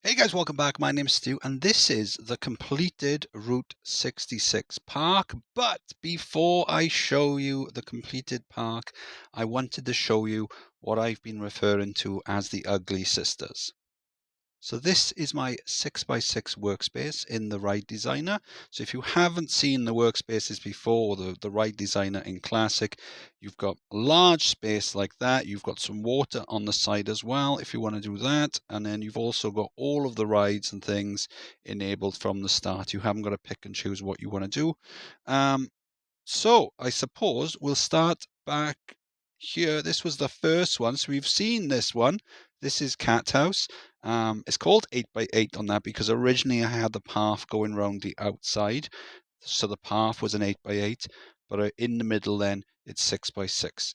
Hey guys, welcome back. My name's Stu, and this is the completed Route 66 park. But before I show you the completed park, I wanted to show you what I've been referring to as the Ugly Sisters. So this is my 6x6 workspace in the Ride Designer. So if you haven't seen the workspaces before, the Ride Designer in Classic, you've got a large space like that. You've got some water on the side as well if you want to do that. And then you've also got all of the rides and things enabled from the start. You haven't got to pick and choose what you want to do. So I suppose we'll start back here. This was the first one. So we've seen this one. This is Cat House. It's called 8x8 on that because originally I had the path going around the outside. So the path was an 8x8, but in the middle then it's 6x6.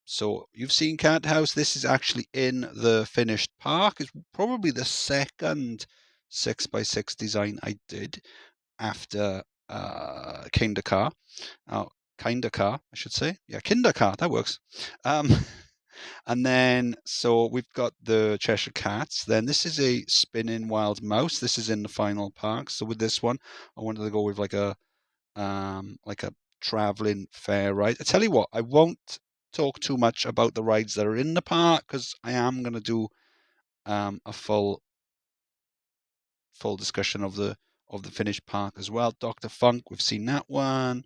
So you've seen Cat House. This is actually in the finished park. It's probably the second 6x6 design I did after Kinder Car. Kinder Car, I should say. Yeah, Kinder Car, that works. And then, so we've got the Cheshire Cats. Then this is a spinning wild mouse. This is in the final park. So with this one, I wanted to go with like a traveling fair ride. I tell you what, I won't talk too much about the rides that are in the park because I am going to do a full discussion of the finished park as well. Dr. Funk, we've seen that one.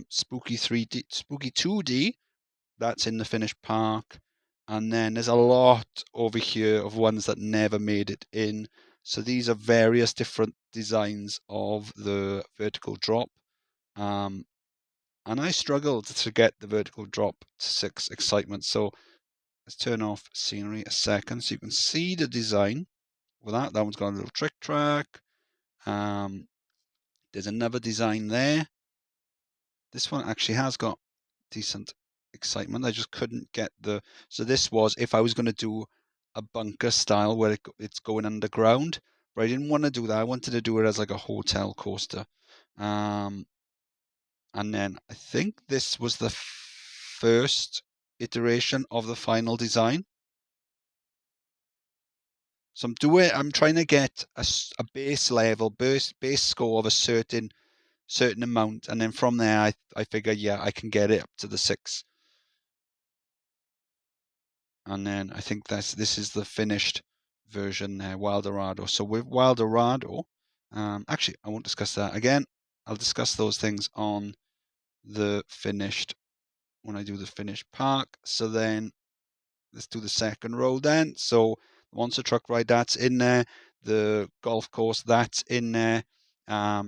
Spooky 3D, Spooky 2D, that's in the finished park. And then there's a lot over here of ones that never made it in. So these are various different designs of the vertical drop. And I struggled to get the vertical drop to 6 excitement. So let's turn off scenery a second so you can see the design. With that one's got a little trick track. There's another design there. This one actually has got decent excitement. I just couldn't get the. So this was if I was going to do a bunker style where it's going underground, but I didn't want to do that. I wanted to do it as like a hotel coaster. And then I think this was the first iteration of the final design. So I'm trying to get a base level, base score of a certain amount, and then from there I figure, yeah, I can get it up to the 6. And then I think this is the finished version there, Wildorado. So with Wildorado, actually I won't discuss that again. I'll discuss those things on the finished, when I do the finished park. So then let's do the second row then. So the monster truck ride, that's in there. The golf course, that's in there.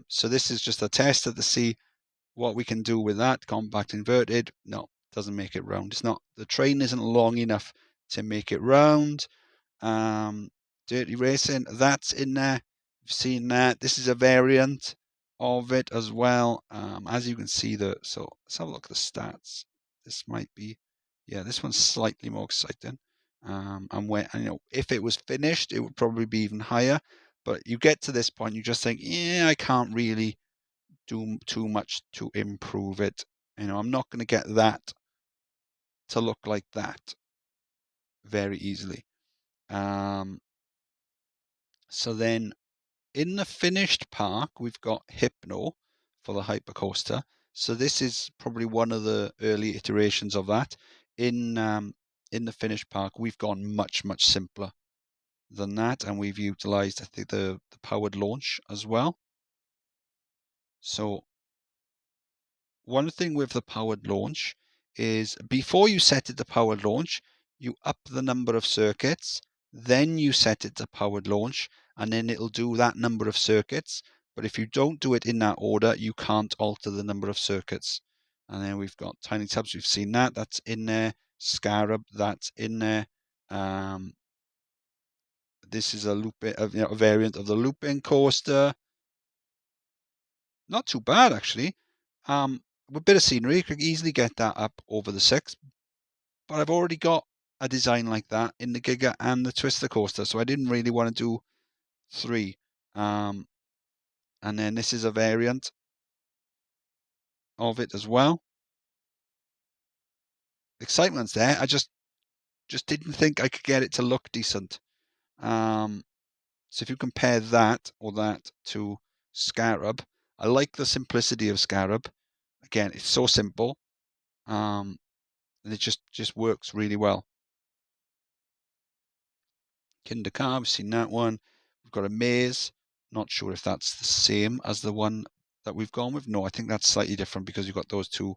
So this is just a tester to see what we can do with that. Compact inverted, no, doesn't make it round. It's not, the train isn't long enough to make it round. Dirty Racing, that's in there. You've seen that. This is a variant of it as well. As you can see, so let's have a look at the stats. This might be, yeah, this one's slightly more exciting. And when, if it was finished, it would probably be even higher. But you get to this point, you just think, yeah, I can't really do too much to improve it. I'm not going to get that to look like that very easily. So then in the finished park, we've got Hypno for the hypercoaster. So this is probably one of the early iterations of that. In the finished park, we've gone much, much simpler than that, and we've utilized, I think, the powered launch as well. So one thing with the powered launch is before you set it to powered launch, you up the number of circuits, then you set it to powered launch, and then it'll do that number of circuits. But if you don't do it in that order, you can't alter the number of circuits. And then we've got Tiny Tubs, we've seen that, that's in there. Scarab, that's in there. This is a variant of the looping coaster. Not too bad, actually. With a bit of scenery, you could easily get that up over the 6. But I've already got a design like that in the Giga and the Twister coaster, so I didn't really want to do 3. And then this is a variant of it as well. Excitement's there. I just didn't think I could get it to look decent. So if you compare that or that to Scarab, I like the simplicity of Scarab. Again, it's so simple, and it just works really well. Kinder Car, we've seen that one. We've got a maze. Not sure if that's the same as the one that we've gone with. No, I think that's slightly different because you've got those two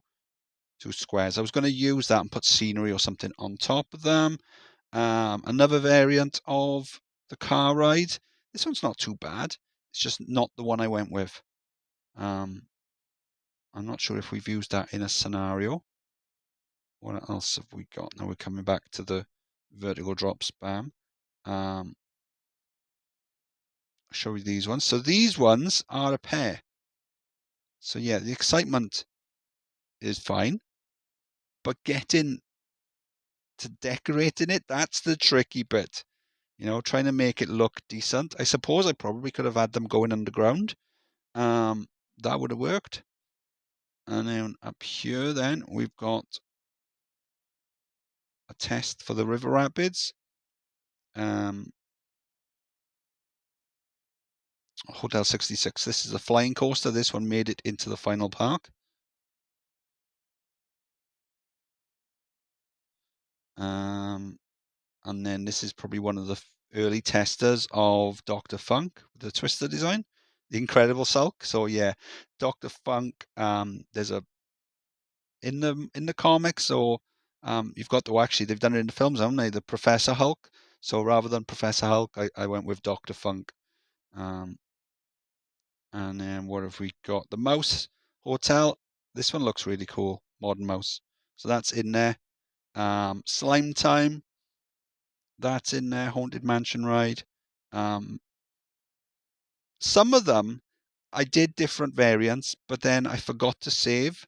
squares. I was going to use that and put scenery or something on top of them. Another variant of the car ride. This one's not too bad. It's just not the one I went with. I'm not sure if we've used that in a scenario. What else have we got? Now we're coming back to the vertical drop spam. I'll show you these ones. So these ones are a pair. So yeah, the excitement is fine, but getting to decorating it, that's the tricky bit. You know, trying to make it look decent. I suppose I probably could have had them going underground. That would have worked. And then up here, then we've got a test for the river rapids. Hotel 66. This is a flying coaster. This one made it into the final park. And then this is probably one of the early testers of Dr. Funk, the Twister design, the Incredible Sulk. So yeah, Dr. Funk. There's a in the comics, or you've got to actually they've done it in the films, haven't they? The Professor Hulk. So rather than Professor Hulk, I went with Dr. Funk. And then what have we got? The Mouse Hotel. This one looks really cool, modern mouse. So that's in there. Slime Time. That's in there. Haunted Mansion Ride. Some of them I did different variants, but then I forgot to save.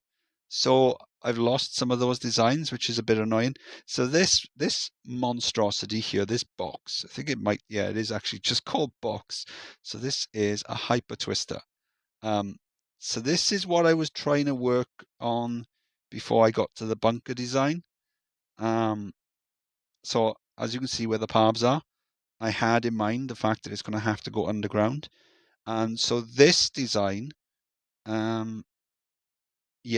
So I've lost some of those designs, which is a bit annoying. So this monstrosity here, this box, I think it might, yeah, it is actually just called box. So this is a hyper twister. So this is what I was trying to work on before I got to the bunker design. So as you can see where the paths are, I had in mind the fact that it's going to have to go underground. And so this design, yeah,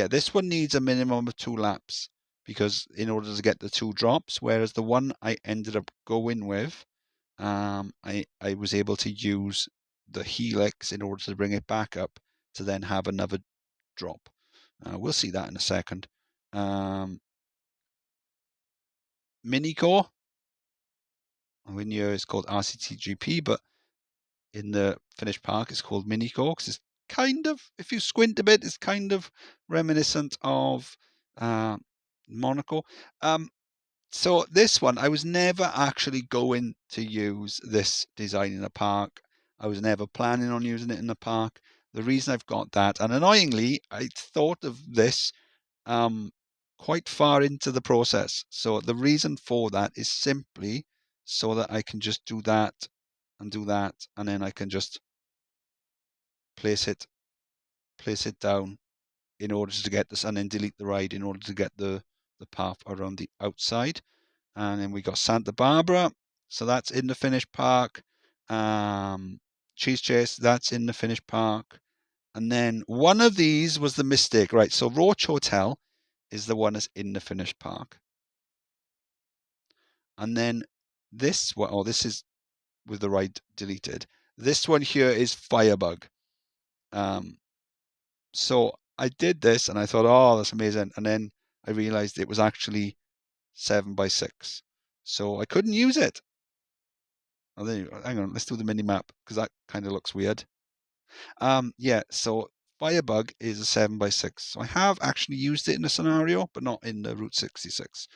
this one needs a minimum of 2 laps because in order to get the 2 drops, whereas the one I ended up going with, I was able to use the helix in order to bring it back up to then have another drop. We'll see that in a second. Minicore, in here it's called RCTGP, but in the finished park it's called Minicore because it's kind of, if you squint a bit, it's kind of reminiscent of Monaco. So this one, I was never actually going to use this design in a park. I was never planning on using it in the park. The reason I've got that, and annoyingly, I thought of this quite far into the process. So the reason for that is simply so that I can just do that and do that, and then I can just place it down in order to get this, and then delete the ride in order to get the path around the outside. And then we got Santa Barbara, so that's in the finished park. Cheese Chase, that's in the finished park. And then one of these was the mistake, right? So Roach Hotel is the one that's in the finished park. And then this one, oh, this is with the ride deleted. This one here is Firebug. So I did this and I thought, oh, that's amazing. And then I realized it was actually 7x6. So I couldn't use it. Oh, there you go. Hang on, let's do the mini map because that kind of looks weird. Yeah, so Firebug is a 7x6. So I have actually used it in a scenario, but not in the Route 66.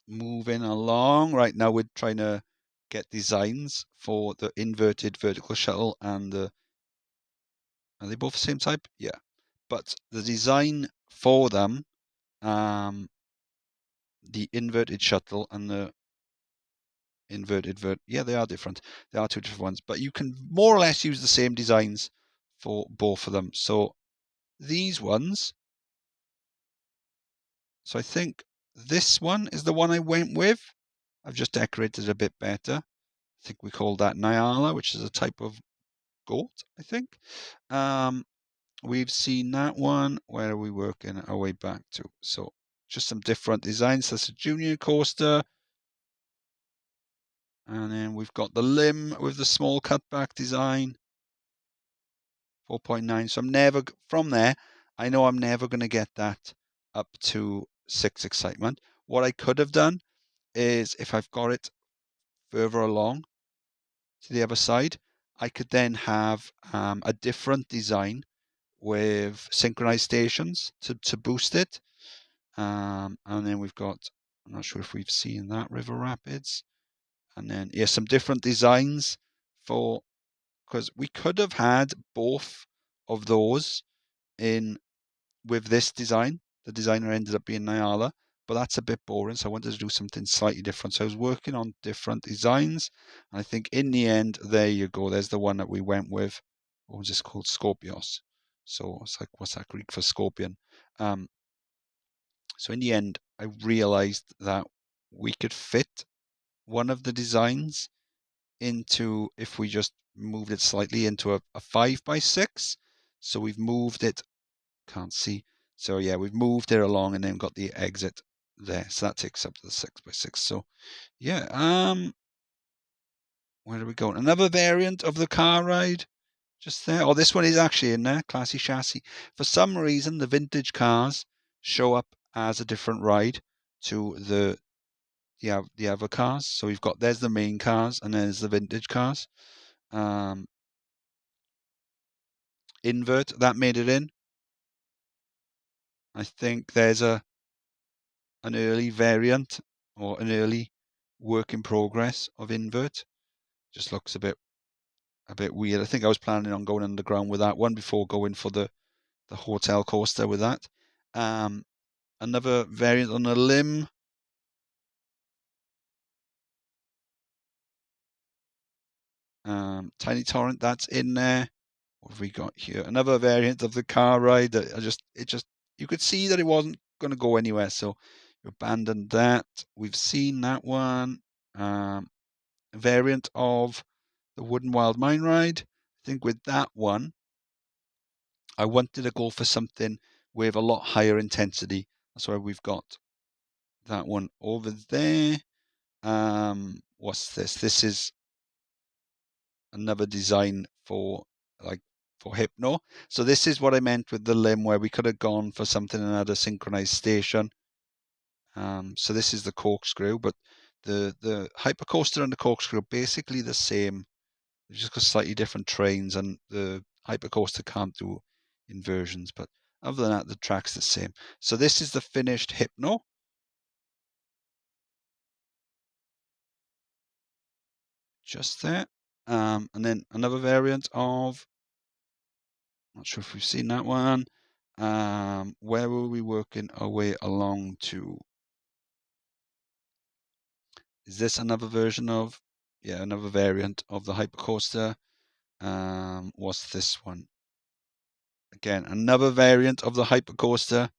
Moving along. Right now we're trying to get designs for the inverted vertical shuttle and the... Are they both the same type? Yeah. But the design for them, the inverted shuttle and the yeah, they are different. They are 2 different ones, but you can more or less use the same designs for both of them. So these ones, so I think this one is the one I went with. I've just decorated it a bit better. I think we call that Nyala, which is a type of goat, I think. We've seen that one. Where are we working our way back to? So just some different designs. That's a junior coaster. And then we've got the limb with the small cutback design. 4.9. So I'm never, from there, I know I'm never going to get that up to 6 excitement. What I could have done is, if I've got it further along to the other side, I could then have a different design with synchronized stations to boost it. And then we've got, I'm not sure if we've seen that, River Rapids. And then, yeah, some different designs for, because we could have had both of those in with this design. The designer ended up being Nyala, but that's a bit boring, so I wanted to do something slightly different. So I was working on different designs, and I think in the end, there you go. There's the one that we went with. What was this called? Scorpios. So it's like, what's that Greek for scorpion? So in the end, I realized that we could fit one of the designs into, if we just moved it slightly, into a 5x6. So we've moved it, can't see. So yeah, we've moved it along and then got the exit there. So that takes up to the 6x6. So yeah, where are we going? Another variant of the car ride. Just there. Oh, this one is actually in there. Classy chassis. For some reason, the vintage cars show up as a different ride to the other cars. So we've got, there's the main cars and there's the vintage cars. Invert, that made it in. I think there's an early variant or an early work in progress of invert. Just looks a bit weird. I think I was planning on going underground with that one before going for the hotel coaster with that. Another variant on a limb. Tiny Torrent, that's in there. What have we got here? Another variant of the car ride that you could see that it wasn't going to go anywhere, so you abandoned that. We've seen that one. A variant of the Wooden Wild Mine ride. I think with that one, I wanted to go for something with a lot higher intensity. That's why we've got that one over there. What's this? This is another design for Hypno. So this is what I meant with the limb, where we could have gone for something another synchronized station. So this is the corkscrew, but the hypercoaster and the corkscrew are basically the same. They've just got slightly different trains, and the hypercoaster can't do inversions. But other than that, the track's the same. So this is the finished Hypno. Just there. And then another variant of, not sure if we've seen that one. Where were we working our way along to? Is this another version of, yeah, another variant of the hypercoaster? What's this one? Again, another variant of the hypercoaster.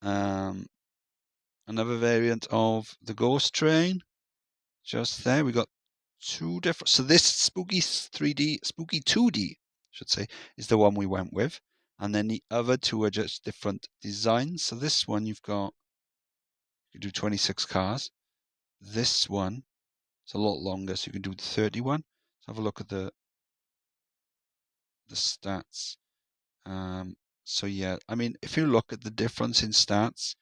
Another variant of the ghost train. Just there, we got two different. So this spooky 3D, spooky 2D, I should say, is the one we went with. And then the other two are just different designs. So this one you've got, you can do 26 cars. This one, it's a lot longer, so you can do 31. Let's have a look at the stats. So yeah, I mean, if you look at the difference in stats,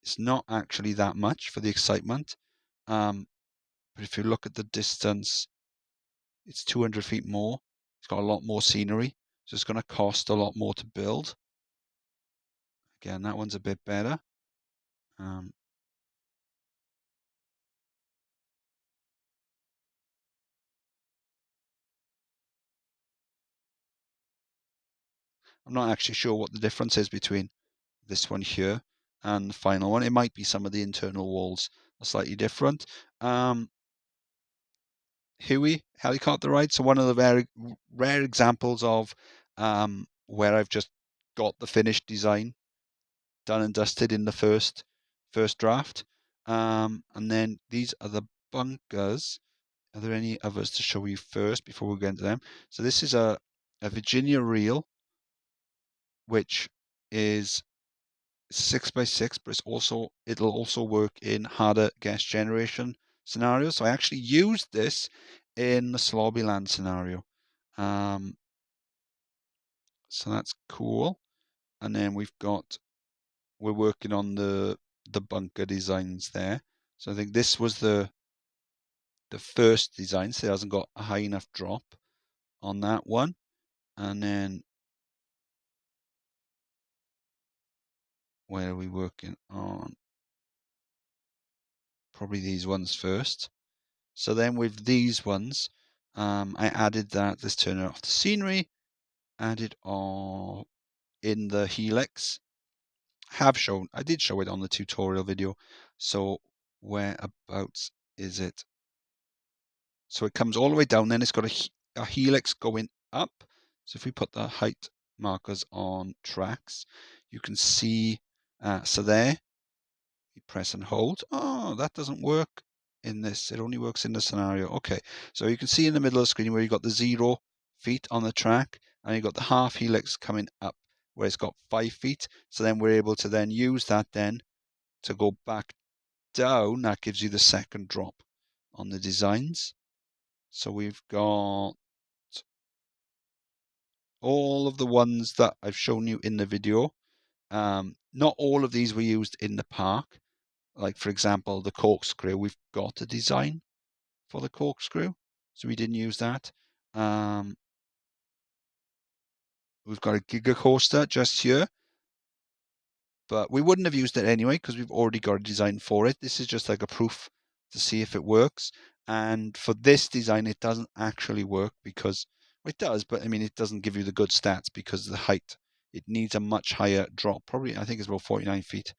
it's not actually that much for the excitement. But if you look at the distance, it's 200 feet more. It's got a lot more scenery, so it's going to cost a lot more to build. Again, that one's a bit better. I'm not actually sure what the difference is between this one here and the final one. It might be some of the internal walls are slightly different. Huey helicopter ride. So one of the very rare examples of where I've just got the finished design done and dusted in the first draft. And then these are the bunkers. Are there any others to show you first before we get into them? So this is a Virginia reel, which is 6x6, but it'll also work in harder guest generation scenarios. So I actually used this in the Slobbyland scenario. So that's cool. And then we're working on the bunker designs there. So I think this was the first design, so it hasn't got a high enough drop on that one. And then where are we working on? Probably these ones first. So then with these ones, I added that. Let's turn off the scenery. Added on in the helix. I did show it on the tutorial video. So whereabouts is it? So it comes all the way down, then it's got a helix going up. So if we put the height markers on tracks, you can see, so there, you press and hold. Oh, that doesn't work in this. It only works in the scenario. Okay, so you can see in the middle of the screen where you've got the 0 feet on the track, and you've got the half helix coming up where it's got 5 feet. So then we're able to then use that then to go back down. That gives you the second drop on the designs. So we've got all of the ones that I've shown you in the video. Not all of these were used in the park. Like, for example, the corkscrew, we've got a design for the corkscrew, so we didn't use that. We've got a Giga Coaster just here, but we wouldn't have used it anyway because we've already got a design for it. This is just like a proof to see if it works. And for this design, it doesn't actually work because it does, but I mean, it doesn't give you the good stats because of the height. It needs a much higher drop. Probably, I think it's about 49 feet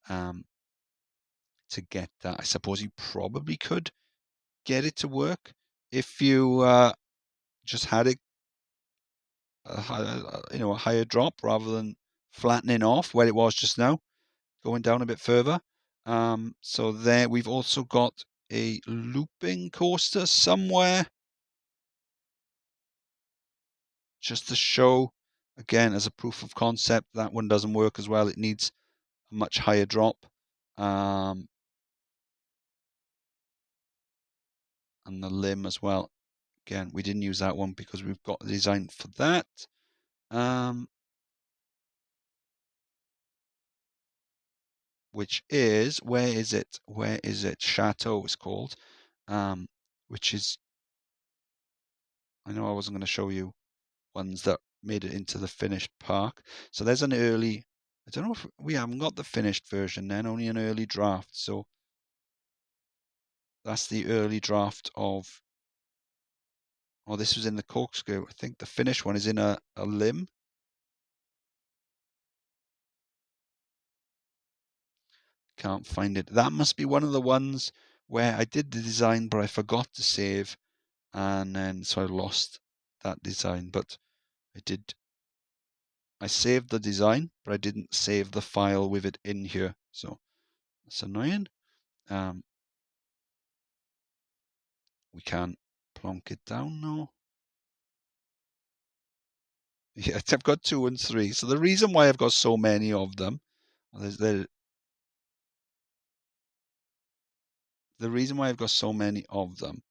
to get that. I suppose you probably could get it to work if you just had it, a higher drop rather than flattening off where it was just now, going down a bit further. So there, we've also got a looping coaster somewhere, just to show, again, as a proof of concept, that one doesn't work as well. It needs a much higher drop. And the limb as well. Again, we didn't use that one because we've got a design for that. Which is, where is it? Where is it? Chateau is called. Which is, I know I wasn't going to show you ones that made it into the finished park. So there's an early, I don't know if we haven't got the finished version then, only an early draft. So that's the early draft of, oh, this was in the corkscrew. I think the finished one is in a limb. Can't find it. That must be one of the ones where I did the design, but I forgot to save. And then, so I lost that design. But I saved the design, but I didn't save the file with it in here. So that's annoying. We can't plonk it down now. Yeah, I've got 2 and 3. So the reason why I've got so many of them, the reason why I've got so many of them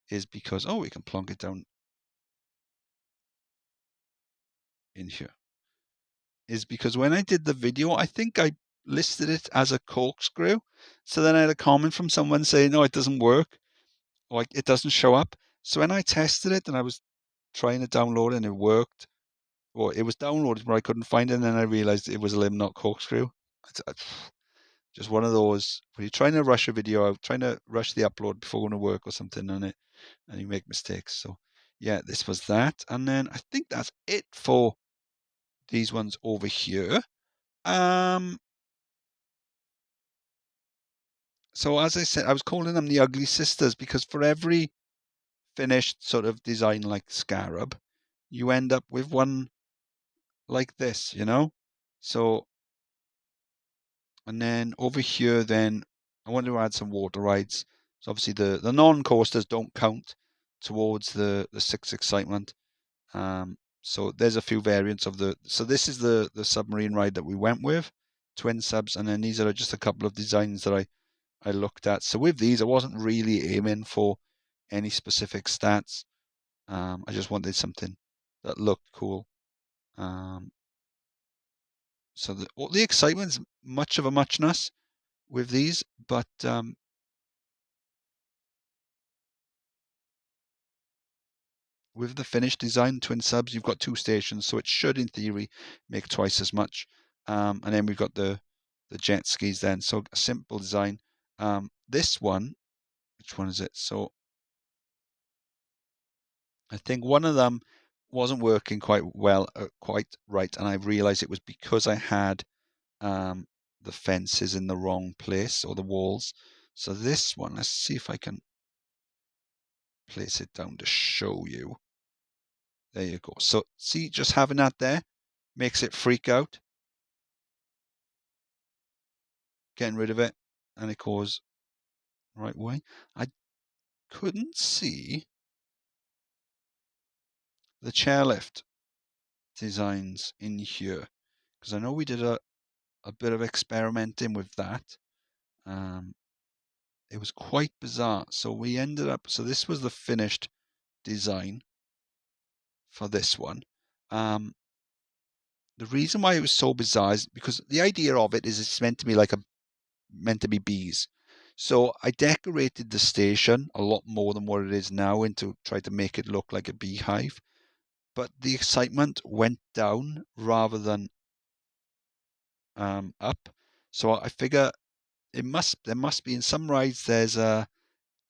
is because, oh, we can plonk it down in here. Is because when I did the video, I think I listed it as a corkscrew. So then I had a comment from someone saying, no, it doesn't work, or it doesn't show up. So when I tested it and I was trying to download it and it worked, or it was downloaded but I couldn't find it, and then I realized it was a limb, not corkscrew. Just one of those, when you're trying to rush a video out, trying to rush the upload before going to work or something on it, and you make mistakes. So yeah, this was that. And then I think that's it for these ones over here. So as I said, I was calling them the Ugly Sisters because for every finished sort of design like Scarab, you end up with one like this, So, and then over here, then I wanted to add some water rides. So obviously the non-coasters don't count towards the Six Excitement. So there's a few variants of so this is the submarine ride that we went with, twin subs, and then these are just a couple of designs that I looked at. So with these, I wasn't really aiming for any specific stats. I just wanted something that looked cool. So the excitement's much of a muchness with these, but with the finished design, twin subs, you've got two stations, so it should, in theory, make twice as much. And then we've got the jet skis then, so a simple design. This one, which one is it? So I think one of them wasn't working quite well, quite right, and I realized it was because I had the fences in the wrong place, or the walls. So this one, let's see if I can place it down to show you. There you go. So see, just having that there makes it freak out. Getting rid of it, and it goes the right way. I couldn't see the chairlift designs in here, because I know we did a bit of experimenting with that. It was quite bizarre. So we ended up, so this was the finished design for this one. The reason why it was so bizarre is because the idea of it is it's meant to be meant to be bees. So I decorated the station a lot more than what it is now, and to try to make it look like a beehive. But the excitement went down rather than up. So I figure there must be, in some rides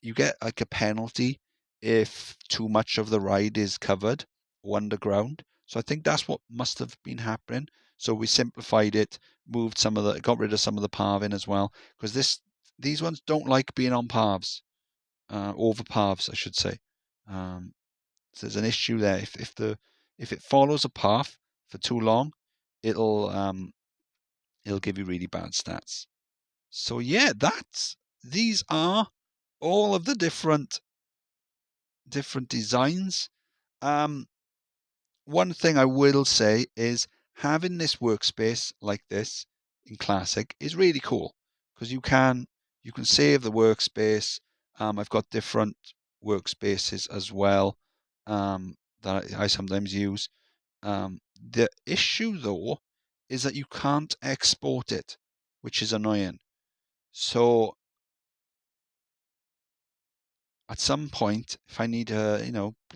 you get like a penalty if too much of the ride is covered or underground. So I think that's what must have been happening. So we simplified it, got rid of some of the pathing as well, because these ones don't like being on paths, over paths, I should say. So there's an issue there. If it follows a path for too long, it'll give you really bad stats. So yeah, these are all of the different designs. One thing I will say is having this workspace like this in Classic is really cool, because you can save the workspace. I've got different workspaces as well that I sometimes use. The issue though is that you can't export it, which is annoying. So at some point, if I need a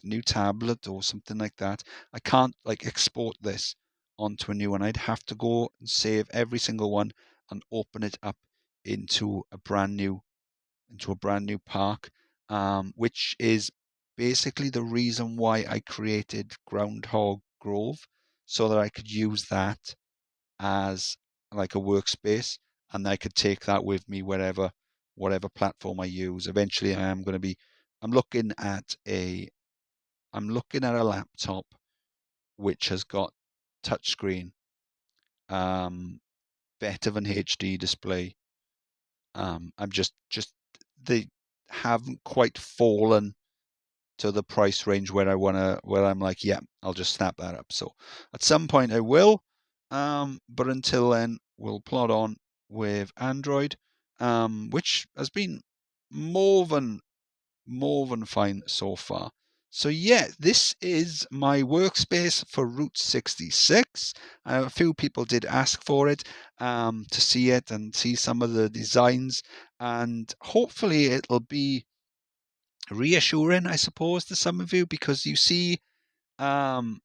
new tablet or something like that, I can't like export this onto a new one. I'd have to go and save every single one and open it up into a brand new park, which is basically the reason why I created Groundhog Grove, so that I could use that as like a workspace, and I could take that with me whatever platform I use. Eventually, I'm looking at a laptop which has got touchscreen, better than HD display. I'm just they haven't quite fallen to the price range where I'm like, yeah, I'll just snap that up. So at some point I will, but until then we'll plod on with Android, which has been more than fine so far. So yeah, this is my workspace for Route 66. A few people did ask for it, to see it and see some of the designs, and hopefully it'll be reassuring, I suppose, to some of you, because um,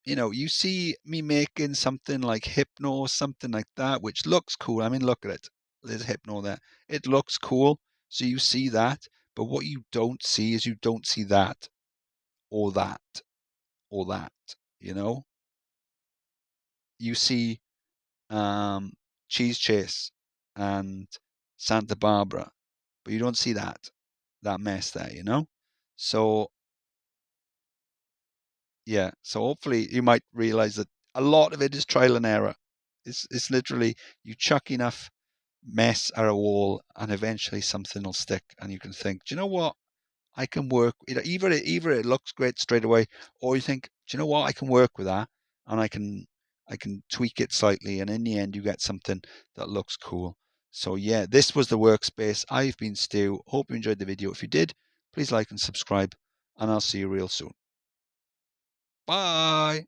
you see me making something like Hypno, something like that, which looks cool. I mean, look at it. There's Hypno there. It looks cool. So you see that, but what you don't see is you don't see that, or that, or that. You know, you see Cheese Chase and Santa Barbara, but you don't see that mess there. So yeah, so hopefully you might realize that a lot of it is trial and error. It's literally you chuck enough mess at a wall, and eventually something will stick, and you can think, do you know what? I can work. Either it looks great straight away, or you think, do you know what? I can work with that, and I can tweak it slightly, and in the end, you get something that looks cool. So yeah, this was the workspace. I've been Stu. Hope you enjoyed the video. If you did, please like and subscribe, and I'll see you real soon. Bye.